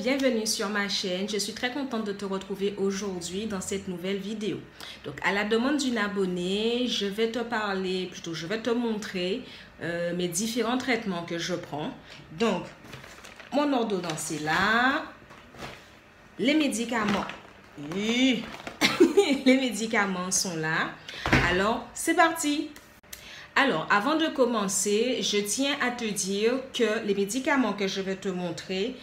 bienvenue sur ma chaîne. Je suis très contente de te retrouver aujourd'hui dans cette nouvelle vidéo. Donc à la demande d'une abonnée, je vais te montrer mes différents traitements que je prends. Donc mon ordonnance est là, les médicaments, les médicaments sont là. Alors c'est parti. Alors, avant de commencer, je tiens à te dire que les médicaments que je vais te montrer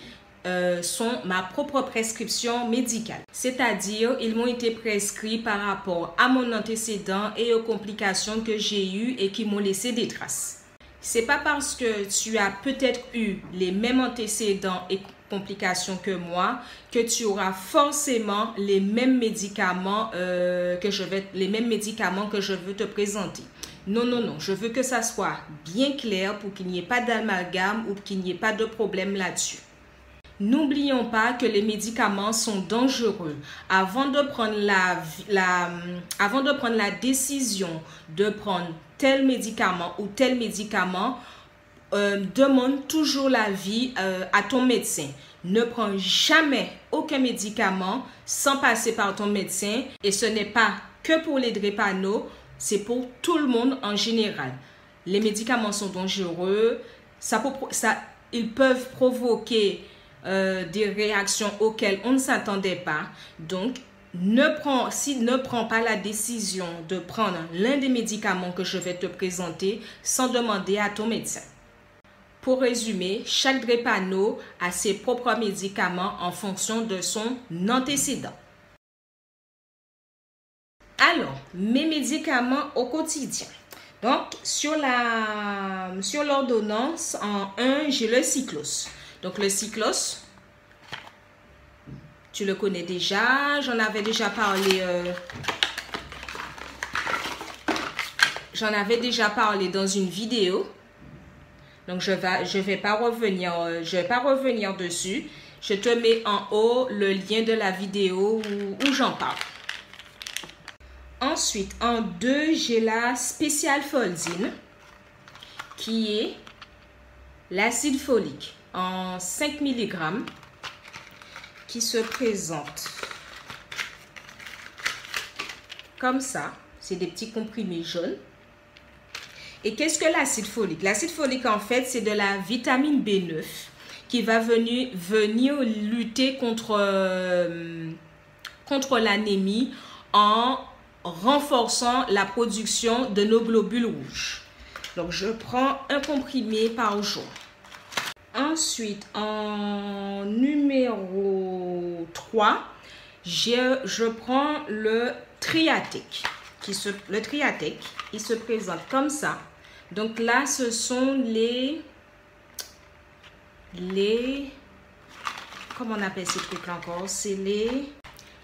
sont ma propre prescription médicale. C'est-à-dire, ils m'ont été prescrits par rapport à mon antécédent et aux complications que j'ai eues et qui m'ont laissé des traces. C'est pas parce que tu as peut-être eu les mêmes antécédents et complications que moi que tu auras forcément les mêmes médicaments que je veux te présenter. Non, non, non. Je veux que ça soit bien clair pour qu'il n'y ait pas d'amalgame ou qu'il n'y ait pas de problème là-dessus. N'oublions pas que les médicaments sont dangereux. Avant de prendre la décision de prendre tel médicament ou tel médicament, demande toujours l'avis à ton médecin. Ne prends jamais aucun médicament sans passer par ton médecin. Et ce n'est pas que pour les drépano, c'est pour tout le monde en général. Les médicaments sont dangereux. Ils peuvent provoquer des réactions auxquelles on ne s'attendait pas. Donc, ne prends pas la décision de prendre l'un des médicaments que je vais te présenter sans demander à ton médecin. Pour résumer, chaque drépano a ses propres médicaments en fonction de son antécédent. Alors, mes médicaments au quotidien. Donc, sur l'ordonnance, en 1, j'ai le cyclos. Donc, le cyclos, tu le connais déjà. J'en avais déjà parlé dans une vidéo. Donc, je vais pas revenir dessus. Je te mets en haut le lien de la vidéo où j'en parle. Ensuite, en 2, j'ai la Special Foldine, qui est l'acide folique en 5 mg, qui se présente comme ça. C'est des petits comprimés jaunes. Et qu'est-ce que l'acide folique? L'acide folique, en fait, c'est de la vitamine B9 qui va venir lutter contre l'anémie en renforçant la production de nos globules rouges. Donc, je prends un comprimé par jour. Ensuite, en numéro 3, je prends le Triatec. Le Triatec, il se présente comme ça. Donc là, ce sont comment on appelle ces trucs encore? C'est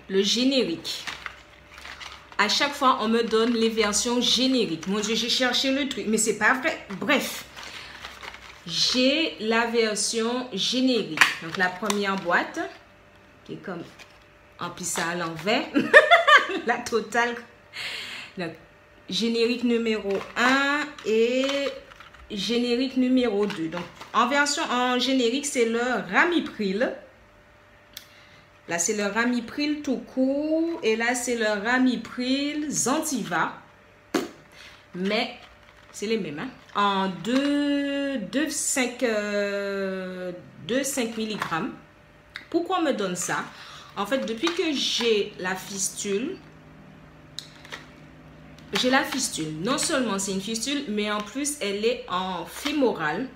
le générique. À chaque fois, on me donne les versions génériques. Mon Dieu, j'ai cherché le truc, mais c'est pas vrai. Bref, j'ai la version générique. Donc, la première boîte, qui est comme empli ça à l'envers. La totale. Donc, générique numéro 1 et générique numéro 2. Donc, en générique, c'est le Ramipril. Là, c'est le Ramipril tout court. Et là, c'est le Ramipril Zentiva. Mais, c'est les mêmes. Hein? En 2,5 mg. Pourquoi on me donne ça? En fait, depuis que j'ai la fistule, non seulement c'est une fistule, mais en plus, elle est en fémorale.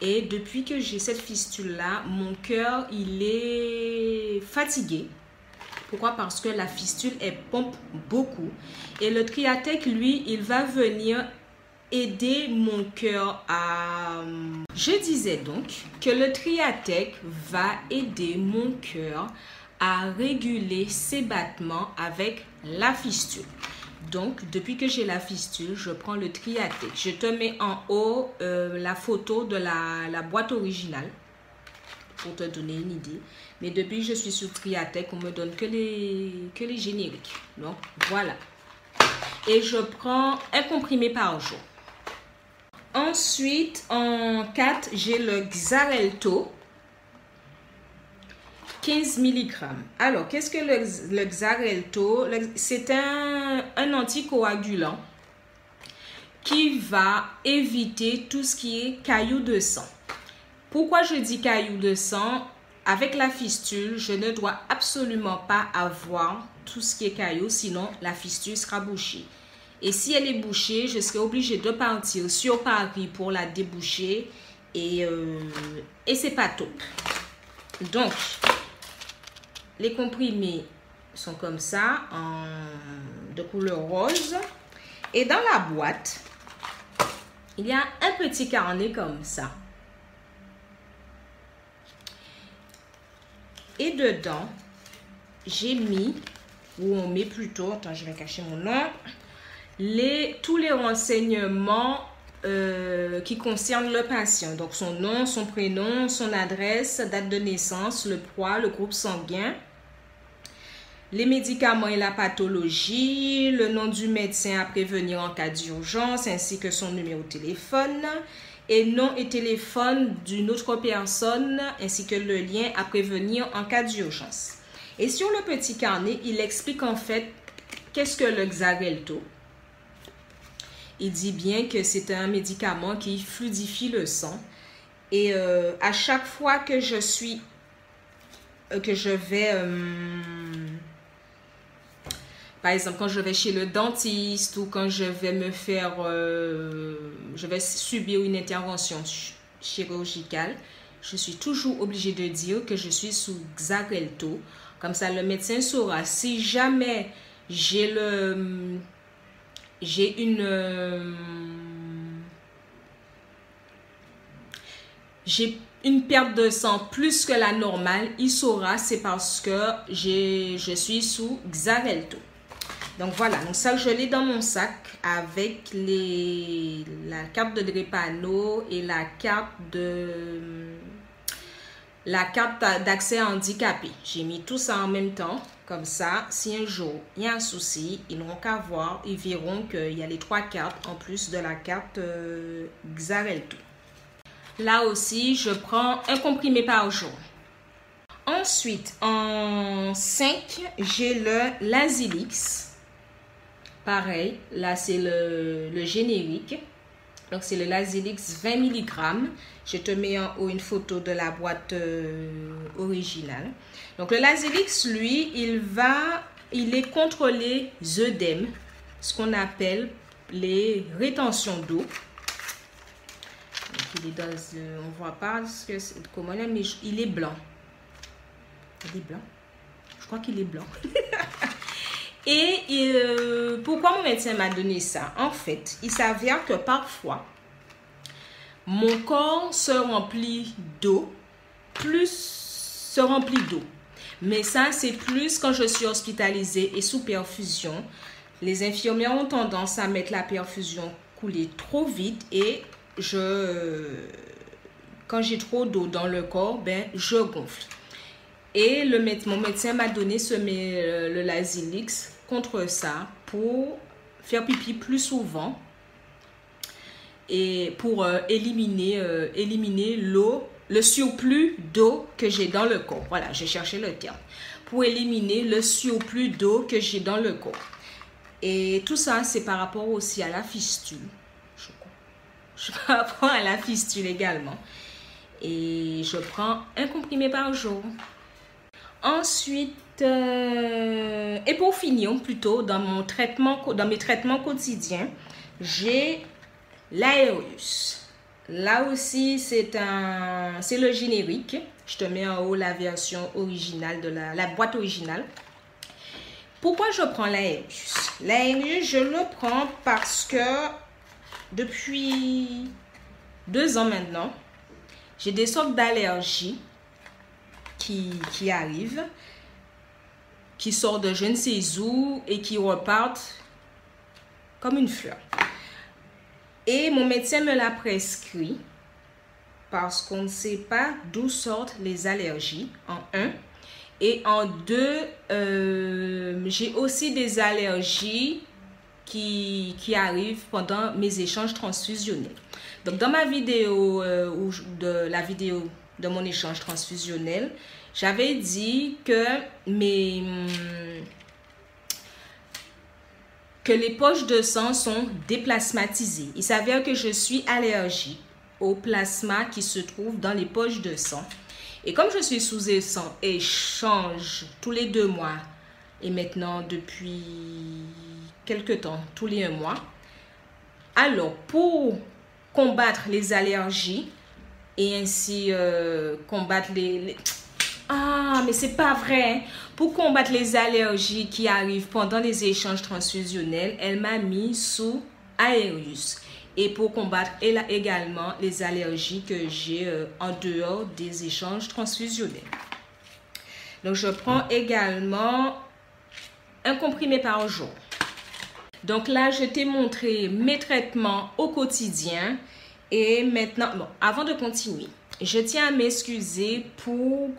Et depuis que j'ai cette fistule-là, mon cœur, il est fatigué. Pourquoi? Parce que la fistule, elle pompe beaucoup. Et le Triatec, lui, il va venir aider mon cœur à... Je disais donc que le Triatec va aider mon cœur à réguler ses battements avec la fistule. Donc, depuis que j'ai la fistule, je prends le Triatec. Je te mets en haut la photo de la boîte originale pour te donner une idée. Mais depuis que je suis sur Triatec, on me donne que les génériques. Donc, voilà. Et je prends un comprimé par jour. Ensuite, en 4, j'ai le Xarelto. 15 mg. Alors, qu'est-ce que le Xarelto? C'est un anticoagulant qui va éviter tout ce qui est cailloux de sang. Pourquoi je dis cailloux de sang? Avec la fistule, je ne dois absolument pas avoir tout ce qui est cailloux, sinon la fistule sera bouchée. Et si elle est bouchée, je serai obligée de partir sur Paris pour la déboucher et c'est pas top. Donc, les comprimés sont comme ça, de couleur rose. Et dans la boîte, il y a un petit carnet comme ça. Et dedans, j'ai mis, ou on met plutôt, attends, je vais cacher mon nom, tous les renseignements qui concernent le patient. Donc, son nom, son prénom, son adresse, date de naissance, le poids, le groupe sanguin, les médicaments et la pathologie, le nom du médecin à prévenir en cas d'urgence, ainsi que son numéro de téléphone, et nom et téléphone d'une autre personne, ainsi que le lien à prévenir en cas d'urgence. Et sur le petit carnet, il explique en fait qu'est-ce que le Xarelto. Il dit bien que c'est un médicament qui fluidifie le sang. Et à chaque fois que je vais... par exemple, quand je vais chez le dentiste ou quand je vais je vais subir une intervention chirurgicale, je suis toujours obligée de dire que je suis sous Xarelto. Comme ça, le médecin saura. Si jamais j'ai une perte de sang plus que la normale, il saura, c'est parce que je suis sous Xarelto. Donc voilà, donc ça je l'ai dans mon sac avec la carte de drépano et la carte d'accès handicapé. J'ai mis tout ça en même temps, comme ça, si un jour il y a un souci, ils n'auront qu'à voir, ils verront qu'il y a les 3 cartes en plus de la carte Xarelto. Là aussi, je prends un comprimé par jour. Ensuite, en 5, j'ai le Lazilix. Pareil, là c'est le générique. Donc c'est le Lazilix 20 mg. Je te mets en haut une photo de la boîte originale. Donc le Lazilix, lui, il est contre les œdèmes, ce qu'on appelle les rétentions d'eau. Il est dans, on voit pas comment il est, mais il est blanc. Il est blanc. Je crois qu'il est blanc. Et pourquoi mon médecin m'a donné ça? En fait, il s'avère que parfois, mon corps se remplit d'eau, Mais ça, c'est plus quand je suis hospitalisée et sous perfusion. Les infirmières ont tendance à mettre la perfusion couler trop vite et quand j'ai trop d'eau dans le corps, je gonfle. Et mon médecin m'a donné le Lazilix contre ça pour faire pipi plus souvent et pour éliminer le surplus d'eau que j'ai dans le corps. Voilà, j'ai cherché le terme. Pour éliminer le surplus d'eau que j'ai dans le corps. Et tout ça, c'est par rapport aussi à la fistule. Je par rapport à la fistule également. Et je prends un comprimé par jour. Ensuite, et pour finir plutôt, dans mes traitements quotidiens, j'ai l'Aerius. Là aussi, c'est le générique. Je te mets en haut la version originale de la boîte originale. Pourquoi je prends l'Aerius? L'Aerius, je le prends parce que depuis 2 ans maintenant, j'ai des sortes d'allergies qui arrivent, qui sortent de je ne sais où et qui repartent comme une fleur. Et mon médecin me l'a prescrit parce qu'on ne sait pas d'où sortent les allergies, en 1. Et en 2, j'ai aussi des allergies qui arrivent pendant mes échanges transfusionnels. Donc, dans ma vidéo, la vidéo de mon échange transfusionnel, j'avais dit que les poches de sang sont déplasmatisées. Il s'avère que je suis allergique au plasma qui se trouve dans les poches de sang. Et comme je suis sous échange tous les 2 mois, et maintenant depuis quelque temps, tous les 1 mois, alors pour combattre les allergies et ainsi combattre Ah, mais c'est pas vrai. Pour combattre les allergies qui arrivent pendant les échanges transfusionnels, elle m'a mis sous Aerius. Et pour combattre également les allergies que j'ai en dehors des échanges transfusionnels. Donc, je prends également un comprimé par jour. Donc là, je t'ai montré mes traitements au quotidien. Et maintenant, bon, avant de continuer, je tiens à m'excuser pour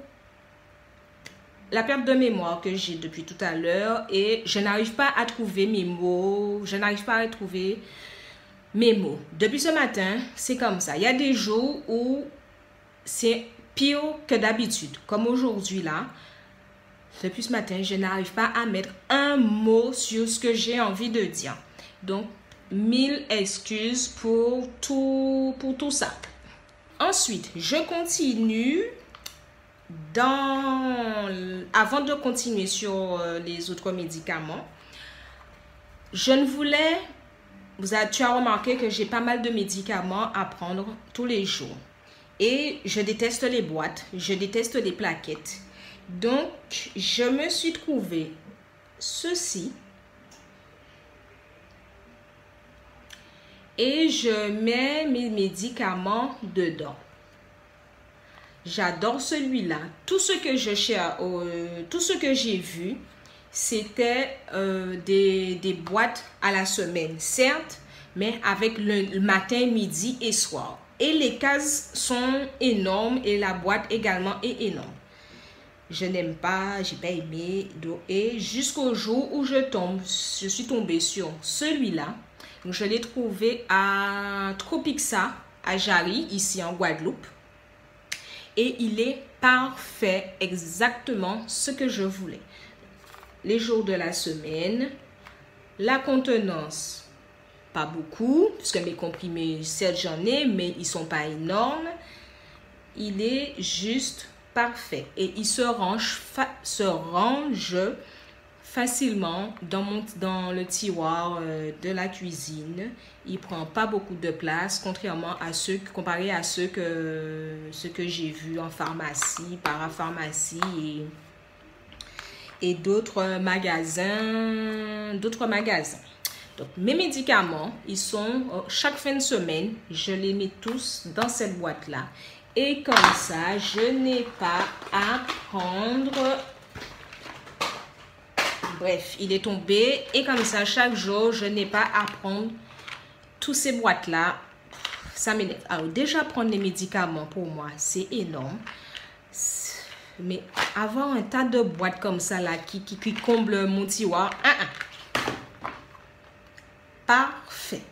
la perte de mémoire que j'ai depuis tout à l'heure et je n'arrive pas à trouver mes mots. Depuis ce matin, c'est comme ça. Il y a des jours où c'est pire que d'habitude. Comme aujourd'hui là. Depuis ce matin, je n'arrive pas à mettre un mot sur ce que j'ai envie de dire. Donc, 1000 excuses pour tout ça. Ensuite, je continue. Avant de continuer sur les autres médicaments, tu as remarqué que j'ai pas mal de médicaments à prendre tous les jours. Et je déteste les boîtes, je déteste les plaquettes. Donc, je me suis trouvé ceci. Et je mets mes médicaments dedans. J'adore celui-là. Tout ce que j'ai vu, c'était des boîtes à la semaine, certes, mais avec le matin, midi et soir. Et les cases sont énormes et la boîte également est énorme. Je n'aime pas, j'ai pas aimé. Et jusqu'au jour où je suis tombée sur celui-là. Donc, je l'ai trouvé à Tropixa, à Jarry, ici en Guadeloupe. Et il est parfait, exactement ce que je voulais. Les jours de la semaine, la contenance, pas beaucoup, puisque mes comprimés, certes j'en ai, mais ils ne sont pas énormes. Il est juste parfait. Et il se range facilement dans le tiroir de la cuisine. Il prend pas beaucoup de place, comparé à ceux que j'ai vus en pharmacie, parapharmacie et d'autres magasins. Donc, mes médicaments, ils sont chaque fin de semaine, je les mets tous dans cette boîte-là. Et comme ça, je n'ai pas à prendre. Bref, il est tombé. Et comme ça, chaque jour, je n'ai pas à prendre tous ces boîtes-là. Ça m'énerve. Alors, déjà, prendre les médicaments, pour moi, c'est énorme. Mais avoir un tas de boîtes comme ça, là, qui comble mon tiroir, parfait.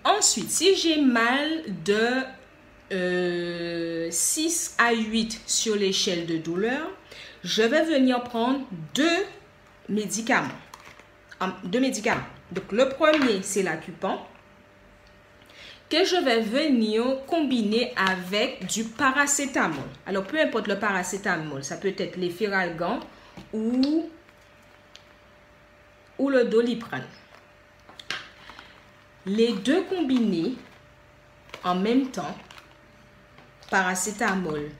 Ensuite, si j'ai mal de 6 à 8 sur l'échelle de douleur, je vais venir prendre deux médicaments. Donc, le premier, c'est l'Acupan, que je vais venir combiner avec du paracétamol. Alors, peu importe le paracétamol, ça peut être l'Efferalgan ou le Doliprane. Les deux combinés en même temps, paracétamol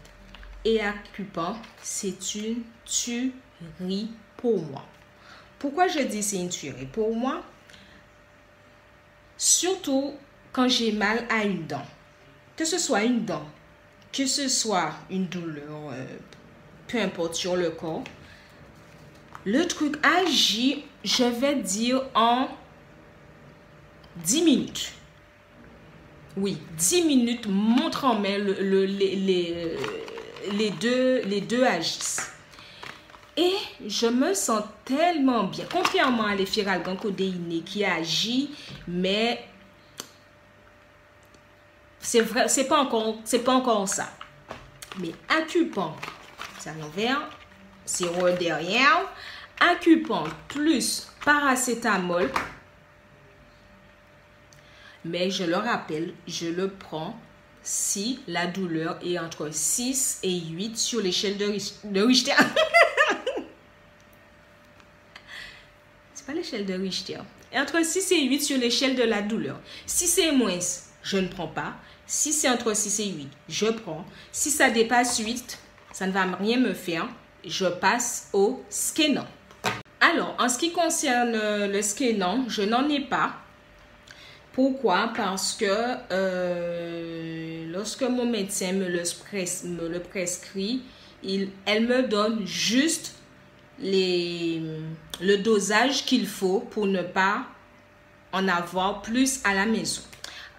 et Acupan, c'est une tuerie pour moi. Pourquoi je dis c'est une tuerie pour moi? Surtout quand j'ai mal à une dent. Que ce soit une dent, que ce soit une douleur, peu importe sur le corps, le truc agit, je vais dire, en 10 minutes. Oui, 10 minutes, montre en main, les deux agissent. Et je me sens tellement bien. Contrairement à l'Efferalgan codéiné qui agit, mais C'est vrai, c'est pas encore ça. Mais Acupan, c'est à l'envers, sirop derrière. Acupan plus paracétamol. Mais je le rappelle, je le prends si la douleur est entre 6 et 8 sur l'échelle de Richter. C'est pas l'échelle de Richter. Entre 6 et 8 sur l'échelle de la douleur. Si c'est moins, je ne prends pas. Si c'est entre 6 et 8, je prends. Si ça dépasse 8, ça ne va rien me faire. Je passe au Skenan. Alors, en ce qui concerne le Skenan, je n'en ai pas. Pourquoi? Parce que lorsque mon médecin me le prescrit, elle me donne juste le dosage qu'il faut pour ne pas en avoir plus à la maison.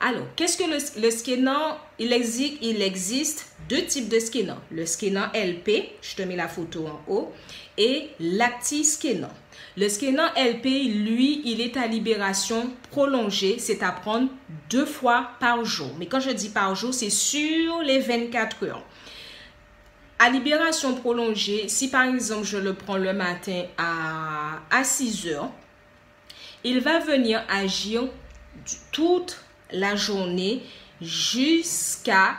Alors, qu'est-ce que le Skenan? Il existe deux types de Skenan. Le Skenan LP, je te mets la photo en haut, et l'Acti-Skenan. Le Skenan LP, lui, il est à libération prolongée, c'est à prendre 2 fois par jour. Mais quand je dis par jour, c'est sur les 24 heures. À libération prolongée, si par exemple je le prends le matin à 6 heures, il va venir agir toute la journée jusqu'à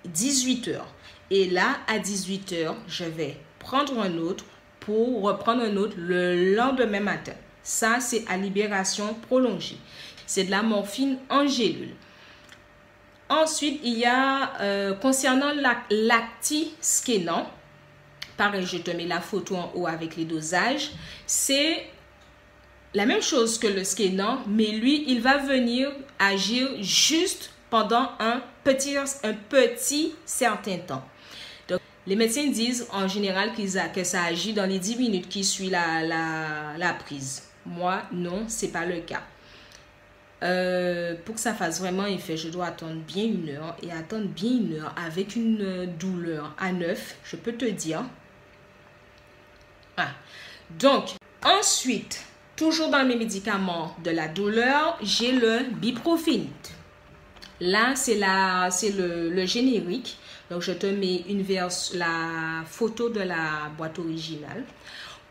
18 heures. Et là, à 18 heures, je vais prendre un autre pour reprendre un autre le lendemain matin. Ça, c'est à libération prolongée. C'est de la morphine en gélule. Ensuite, il y a, concernant l'Acti-Skenan, pareil, je te mets la photo en haut avec les dosages. C'est la même chose que le Skenan, mais lui, il va venir agir juste pendant un petit certain temps. Donc, les médecins disent en général que ça agit dans les 10 minutes qui suivent la prise. Moi, non, ce n'est pas le cas. Pour que ça fasse vraiment effet, je dois attendre bien 1 heure. Et attendre bien 1 heure avec une douleur à 9, je peux te dire. Ah. Donc, ensuite, toujours dans mes médicaments de la douleur, j'ai le Biprophénide. Là, c'est le générique. Donc, je te mets la photo de la boîte originale.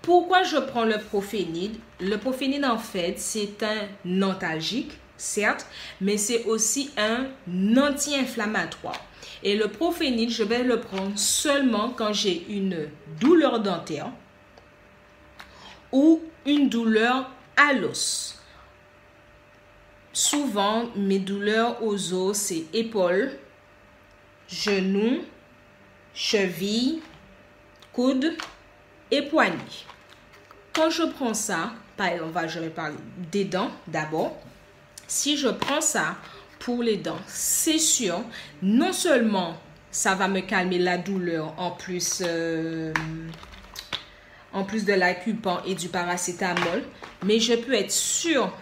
Pourquoi je prends le Prophénide? Le Prophénide, en fait, c'est un antalgique, certes, mais c'est aussi un anti-inflammatoire. Et le Prophénide, je vais le prendre seulement quand j'ai une douleur dentaire ou une douleur à l'os. Souvent, mes douleurs aux os, c'est épaules, genoux, chevilles, coudes et poignets. Quand je prends ça, je vais parler des dents d'abord. Si je prends ça pour les dents, c'est sûr, non seulement ça va me calmer la douleur en plus de l'Acupan et du paracétamol, mais je peux être sûre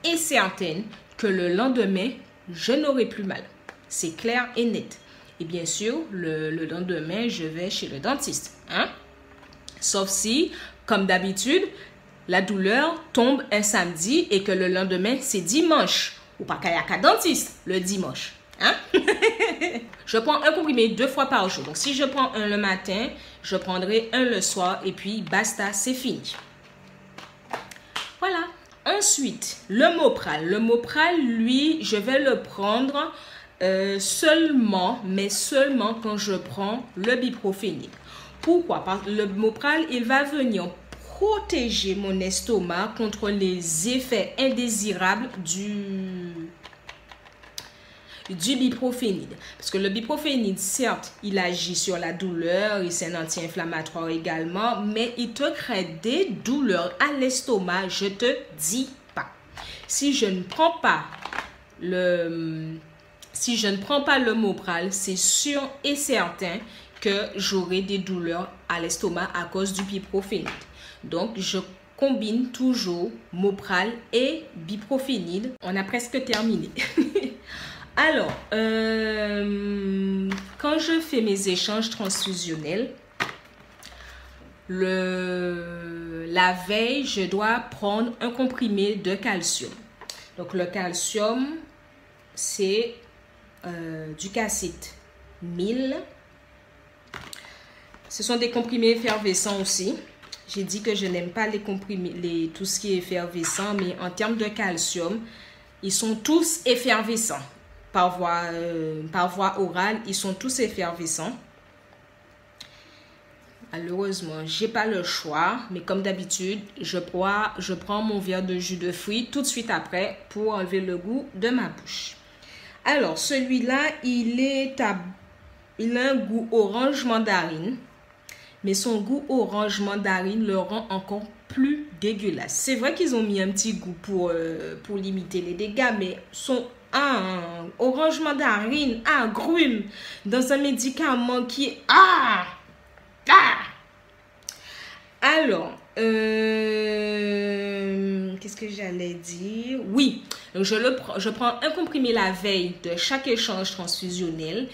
et certaine que le lendemain, je n'aurai plus mal. C'est clair et net. Et bien sûr, le lendemain, je vais chez le dentiste. Hein? Sauf si, comme d'habitude, la douleur tombe un samedi et que le lendemain, c'est dimanche. Ou pas qu'il y a qu'un dentiste le dimanche. Hein? Je prends un comprimé 2 fois par jour. Donc, si je prends un le matin, je prendrai un le soir et puis basta, c'est fini. Voilà. Ensuite, le Mopral. Le Mopral, lui, je vais le prendre seulement quand je prends le Biprophénide. Pourquoi? Parce que le Mopral, il va venir protéger mon estomac contre les effets indésirables du Biprophénide. Parce que le Biprophénide, certes, il agit sur la douleur et c'est un anti-inflammatoire également, mais il te crée des douleurs à l'estomac, je te dis pas. Si je ne prends pas le Mopral, c'est sûr et certain que j'aurai des douleurs à l'estomac à cause du Biprophénide. Donc, je combine toujours Mopral et Biprophénide. On a presque terminé. Alors, quand je fais mes échanges transfusionnels, la veille, je dois prendre un comprimé de calcium. Donc, le calcium, c'est Ducacit 1000. Ce sont des comprimés effervescents aussi. J'ai dit que je n'aime pas les comprimés, tout ce qui est effervescent, mais en termes de calcium, ils sont tous effervescents. Par voie orale, ils sont tous effervescents. Malheureusement, j'ai pas le choix, mais comme d'habitude, je prends mon verre de jus de fruits tout de suite après pour enlever le goût de ma bouche. Alors, celui-là, il a un goût orange mandarine, mais son goût orange mandarine le rend encore plus dégueulasse. C'est vrai qu'ils ont mis un petit goût pour limiter les dégâts, mais son orange mandarine, agrume, dans un médicament qui est... Alors, qu'est-ce que j'allais dire? Oui, donc je prends un comprimé la veille de chaque échange transfusionnel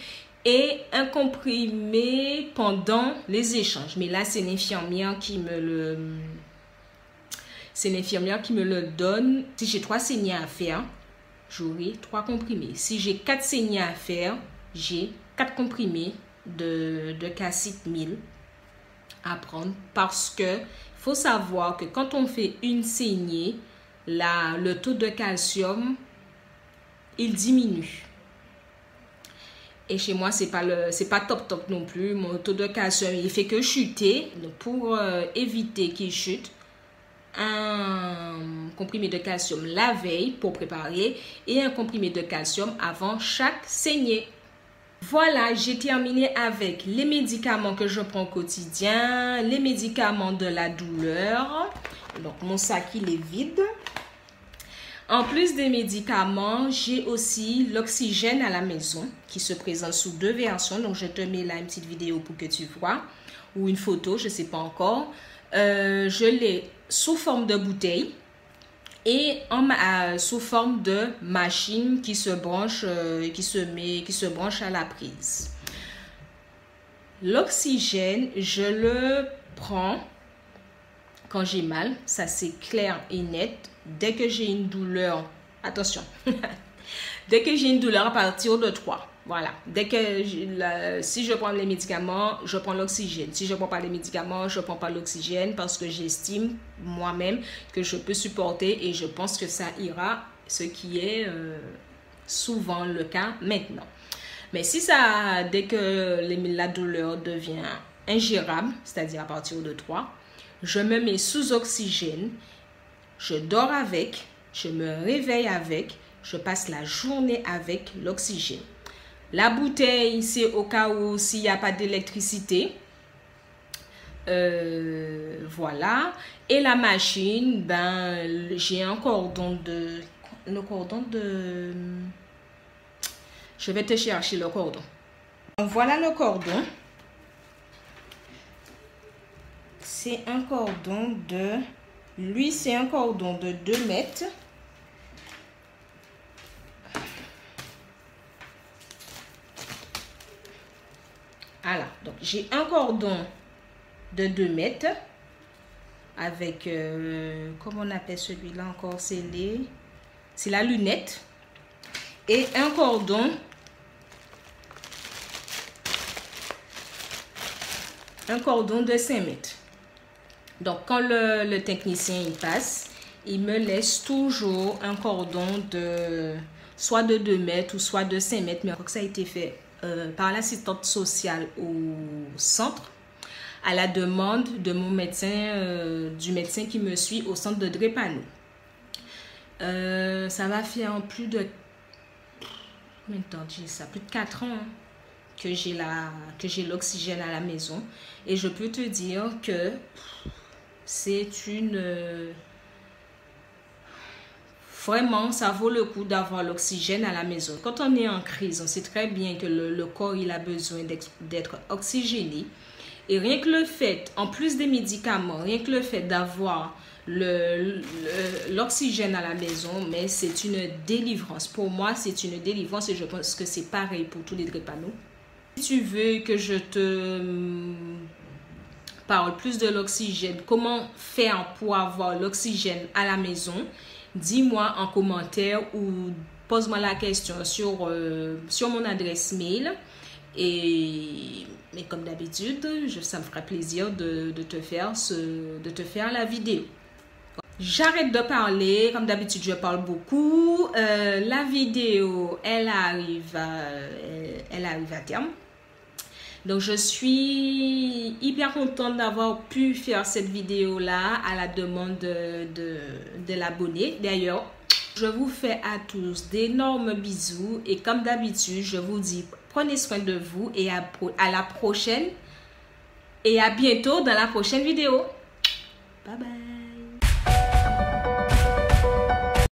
et un comprimé pendant les échanges. Mais là, c'est l'infirmière qui me le donne. Si j'ai 3 saignées à faire, j'aurai 3 comprimés. Si j'ai 4 saignées à faire, j'ai 4 comprimés de Ducacit 1000 à prendre, parce que faut savoir que quand on fait une saignée, le taux de calcium, il diminue. Et chez moi, c'est pas top non plus. Mon taux de calcium, il fait que chuter. Donc, pour éviter qu'il chute, un comprimé de calcium la veille pour préparer et un comprimé de calcium avant chaque saignée. Voilà, j'ai terminé avec les médicaments que je prends au quotidien, les médicaments de la douleur. Donc, mon sac, il est vide. En plus des médicaments, j'ai aussi l'oxygène à la maison qui se présente sous 2 versions. Donc, je te mets là une petite vidéo pour que tu vois, ou une photo, je ne sais pas encore. Je l'ai sous forme de bouteille et sous forme de machine qui se branche, qui se branche à la prise. L'oxygène, je le prends quand j'ai mal, ça c'est clair et net. Dès que j'ai une douleur, attention, dès que j'ai une douleur à partir de 3, voilà. Dès que si je prends les médicaments, je prends l'oxygène. Si je ne prends pas les médicaments, je ne prends pas l'oxygène parce que j'estime moi-même que je peux supporter et je pense que ça ira, ce qui est souvent le cas maintenant. Mais si dès que la douleur devient ingérable, c'est-à-dire à partir de 3, je me mets sous oxygène, je dors avec, je me réveille avec, je passe la journée avec l'oxygène. La bouteille, c'est au cas où s'il n'y a pas d'électricité. Voilà. Et la machine, ben, j'ai un cordon de... Je vais te chercher le cordon. Donc, voilà le cordon. C'est un cordon de... Lui, c'est un cordon de 2 mètres. Voilà, donc j'ai un cordon de 2 mètres avec, comment on appelle celui-là encore, c'est la lunette. Et un cordon de 5 mètres. Donc, quand le technicien il passe, il me laisse toujours un cordon de soit de 2 mètres ou soit de 5 mètres. Mais je crois que ça a été fait par l'assistante sociale au centre à la demande de mon médecin, du médecin qui me suit au centre de drépano. Ça va faire plus de... Combien de temps j'ai ça? Plus de 4 ans hein, que j'ai l'oxygène à la maison. Et je peux te dire que c'est une... Vraiment, ça vaut le coup d'avoir l'oxygène à la maison. Quand on est en crise, on sait très bien que le corps il a besoin d'être oxygéné. Et rien que le fait, en plus des médicaments, rien que le fait d'avoir l'oxygène à la maison, mais c'est une délivrance. Pour moi, c'est une délivrance et je pense que c'est pareil pour tous les drépanos. Si tu veux que je te parle plus de l'oxygène, comment faire pour avoir l'oxygène à la maison, dis-moi en commentaire ou pose-moi la question sur mon adresse mail. Mais comme d'habitude, ça me fera plaisir de te faire la vidéo. J'arrête de parler, comme d'habitude je parle beaucoup. La vidéo, elle arrive à terme. Donc je suis hyper contente d'avoir pu faire cette vidéo là à la demande de l'abonné. D'ailleurs, je vous fais à tous d'énormes bisous et comme d'habitude, je vous dis prenez soin de vous et à la prochaine et à bientôt dans la prochaine vidéo. Bye bye.